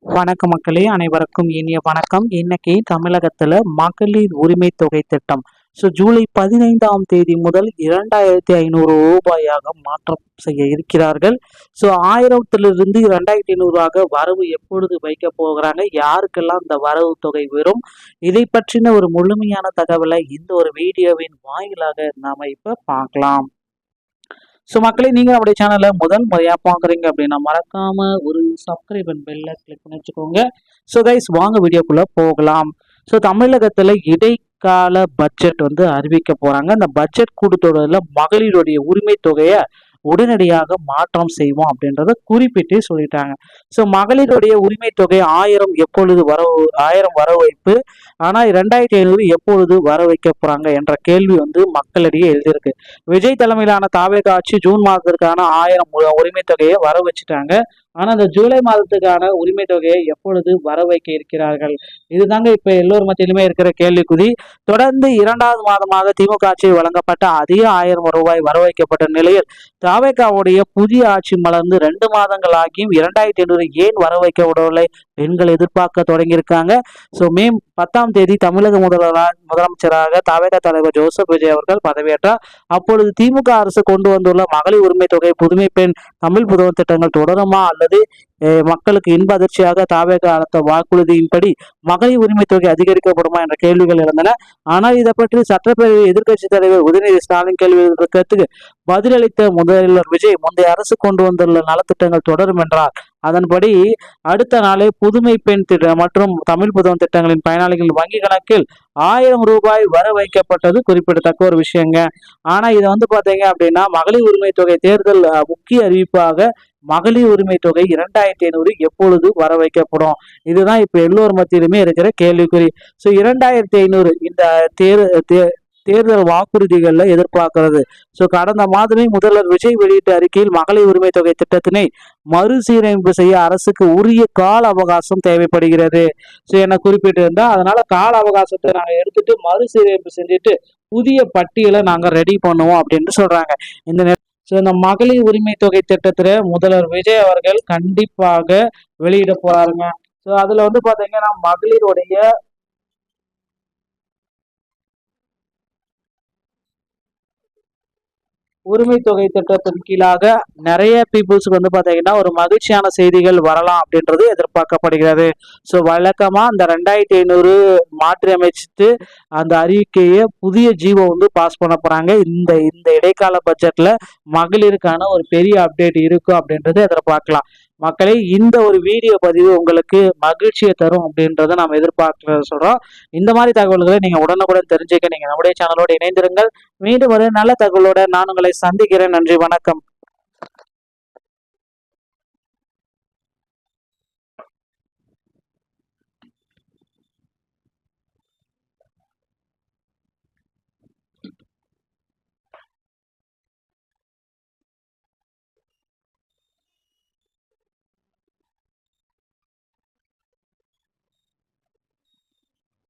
வணக்க மக்களே, அனைவருக்கும் இனிய வணக்கம். இன்னைக்கு தமிழகத்துல மகளிர் உரிமை தொகை திட்டம் ஜூலை 15ஆம் தேதி முதல் 2500 ரூபாயாக மாற்றம் செய்ய இருக்கிறார்கள். 1000 2500 வரவு எப்பொழுது வைக்க போகிறாங்க, யாருக்கெல்லாம் இந்த வரவு தொகை வரும், இதை பற்றின ஒரு முழுமையான தகவலை இந்த ஒரு வீடியோவின் வாயிலாக நாம இப்ப பார்க்கலாம். மக்களே, நீங்க நம்முடைய சேனலை முதல் முறையா பாக்குறீங்க அப்படின்னா மறக்காம ஒரு சப்ஸ்கிரைப் அண்ட் பெல்ல கிளிக் பண்ணி வச்சுக்கோங்க. கைஸ், வாங்க வீடியோக்குள்ள போகலாம். தமிழகத்துல இடைக்கால பட்ஜெட் அறிவிக்க போறாங்க. இந்த பட்ஜெட் கூட்டத்தொடர்ல மகளிருடைய உரிமை தொகையை உடனடியாக மாற்றம் செய்வோம் அப்படின்றத குறிப்பிட்டு சொல்லிட்டாங்க. மகளிருடைய உரிமை தொகை 1000 எப்பொழுது 1000 வர வைப்பு, ஆனா 2500 எப்பொழுது வர வைக்க போறாங்க என்ற கேள்வி மக்களிடையே எழுதியிருக்கு. விஜய் தலைமையிலான தாவேக ஆட்சி ஜூன் மாதத்திற்கான 1000 உரிமை தொகையை வர வச்சுட்டாங்க. ஆனா இந்த ஜூலை மாதத்துக்கான உரிமை தொகையை எப்பொழுது வர வைக்க இருக்கிறார்கள், இதுதாங்க இப்ப எல்லோர் மத்தியிலுமே இருக்கிற கேள்விக்குறி. தொடர்ந்து 2வது மாதமாக திமுக ஆட்சியில் வழங்கப்பட்ட அதிக 1000 ரூபாய் வர வைக்கப்பட்ட நிலையில் தாவேகாவுடைய புதிய ஆட்சி மலர்ந்து 2 மாதங்கள் ஆகியும் 2500 ஏன் வர வைக்க விடவில்லை பெண்கள் எதிர்பார்க்க தொடங்கியிருக்காங்க. மே 10ஆம் தேதி தமிழக முதலமைச்சராக தாவேகா தலைவர் ஜோசப் விஜய் அவர்கள் பதவியேற்றார். அப்பொழுது திமுக அரசு கொண்டு வந்துள்ள மகளிர் உரிமை தொகை, புதுமை பெண், தமிழ் புதவன் திட்டங்கள் தொடருமா அல்லது மக்களுக்கு இன்ப அதிர்ச்சியாக தாவேகா அளித்த வாக்குறுதியின்படி மகளிர் உரிமை தொகை அதிகரிக்கப்படுமா என்ற கேள்விகள் எழுந்தன. ஆனால் இதை பற்றி சட்டப்பேரவை எதிர்க்கட்சி தலைவர் உதயநிதி ஸ்டாலின் கேள்வி கேட்டுக்கு பதிலளித்த முதல்வர் விஜய் முந்தைய அரசு கொண்டு வந்துள்ள நலத்திட்டங்கள் தொடரும் என்றார். அதன்படி அடுத்த நாளே புதுமை பெண் திட்டம் மற்றும் தமிழ் புதவன் திட்டங்களின் பயனாளிகள் வங்கி கணக்கில் 1000 ரூபாய் வர வைக்கப்பட்டது குறிப்பிடத்தக்க ஒரு விஷயங்க. ஆனா இதை பாத்தீங்க அப்படின்னா மகளிர் உரிமை தொகை தேர்தல் முக்கிய அறிவிப்பாக மகளிர் உரிமை தொகை 2500 எப்பொழுது வர வைக்கப்படும், இதுதான் இப்ப எல்லோர் மத்தியிலுமே இருக்கிற கேள்விக்குறி. 2500 இந்த தேர்தல் வாக்குறுதிகள்ல எதிர்பார்க்கிறது. கடந்த மாதமே முதல்வர் விஜய் வெளியிட்ட அறிக்கையில் மகளிர் உரிமை தொகை திட்டத்தினை மறுசீரமைப்பு செய்ய அரசுக்கு உரிய கால அவகாசம் தேவைப்படுகிறது என குறிப்பிட்டிருந்தா, அதனால கால அவகாசத்தை நாங்க எடுத்துட்டு மறுசீரமைப்பு செஞ்சுட்டு புதிய பட்டியலை நாங்க ரெடி பண்ணுவோம் அப்படின்னு சொல்றாங்க. இந்த மகளிர் உரிமை தொகை திட்டத்துல முதல்வர் விஜய் அவர்கள் கண்டிப்பாக வெளியிட போறாருங்க. அதுல பாத்தீங்கன்னா மகளிருடைய உரிமை தொகை திட்டத்தின் கீழாக நிறைய பீப்புள்ஸுக்கு பாத்தீங்கன்னா ஒரு மகிழ்ச்சியான செய்திகள் வரலாம் அப்படின்றது எதிர்பார்க்கப்படுகிறது. வழக்கமா அந்த 2500 மாற்றி அமைச்சிட்டு அந்த அறிக்கையை புதிய ஜீவோ பாஸ் பண்ண போறாங்க. இந்த இடைக்கால பட்ஜெட்ல மகளிருக்கான ஒரு பெரிய அப்டேட் இருக்கும் அப்படின்றத எதிர்பார்க்கலாம். மக்களே, இந்த ஒரு வீடியோ பதிவு உங்களுக்கு மகிழ்ச்சியை தரும் அப்படின்றத நாம் எதிர்பார்க்க சொல்றோம். இந்த மாதிரி தகவல்களை நீங்க உடனுக்குடன் தெரிஞ்சுக்க நீங்க நம்முடைய சேனலோட இணைந்திருங்கள். மீண்டும் ஒரு நல்ல தகவலோட நான் உங்களை சந்திக்கிறேன். நன்றி, வணக்கம்.